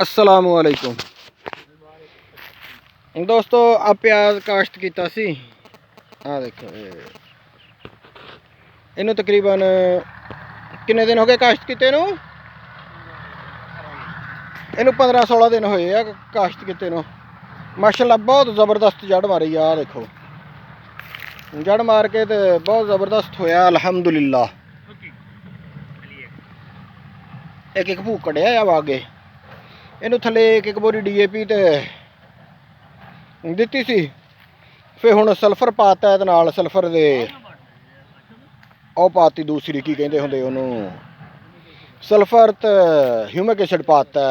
अस्सलामुअलैकुम दोस्तों, आ प्याज काश्त किया सी। आ देखो इनू तकरीबन किन्ने दिन हो गए काश्त किते नू? इनू 15-16 दिन होए आ काश्त किते नू। माशाल्लाह बहुत ज़बरदस्त जड़ मारी। आ देखो जड़ मार के तो बहुत ज़बरदस्त होया अल्हम्दुलिल्लाह। एक एक भूक कढ़िया आ आगे। इनू थले एक बोरी DAP ते दिती सी। फिर हुण सल्फर पाता है नाल सल्फर दे ਉਹ ਪਾਤੀ दूसरी की कहते होंगे उन्होंने सल्फर तो ह्यूमिक एसिड पाता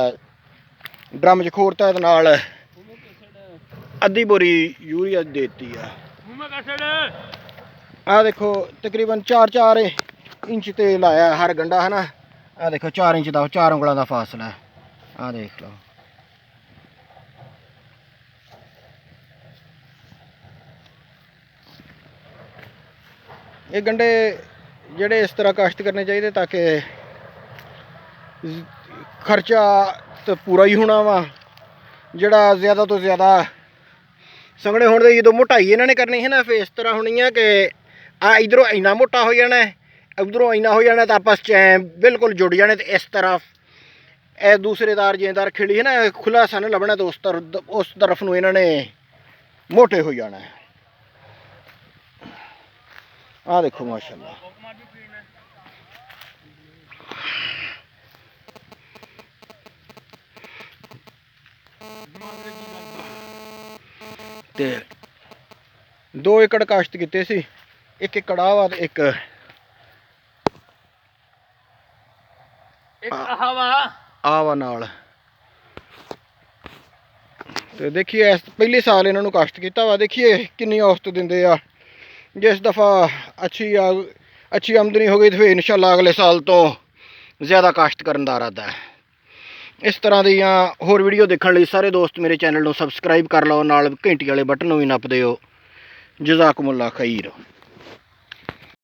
ड्रम च खोरता है नाल अद्धी बोरी यूरिया देती है। आ देखो तकरीबन 4-4 इंच ते लाया हर गंढा है ना। आ देखो 4 इंच का 4 उंगलों का फासला है। आ देख लो ये गंढे ਜਿਹੜੇ इस तरह काश्त करने चाहिए ताकि खर्चा तो पूरा ही होना वा। जड़ा ज़्यादा तो ज़्यादा संघने होने की जो मोटाई इन्होंने करनी है ना, फिर इस तरह होनी है कि आ इधरों इन्ना मोटा हो जाना है, उधरों इन्ना हो जाना, तो आपस च बिल्कुल जुड़ जाने। तो इस तरफ ए दूसरे तार जेदार खिड़ी है ना, खुला सन लभना, तो उस तरफ में इन्होंने मोटे हो जाना है। आ देखो माशाल्लाह ते 2 एकड़ काश्त किते सी। एक एकड़ आवा ते एक आवा नाल। ते देखिए पहले साल इन्होंने काश्त किया वा, देखिए कितनी औसत दिंदे आ। जिस दफ़ा अच्छी आमदनी हो गई तो फिर इंशाल्लाह अगले साल तो ज़्यादा काश्त करने का इरादा है। इस तरह दी होर वीडियो देखने लिए सारे दोस्त मेरे चैनल को सबसक्राइब कर लो, नाल घंटी वाले बटन भी नप दिओ। जज़ाकुमुल्लाह खैर।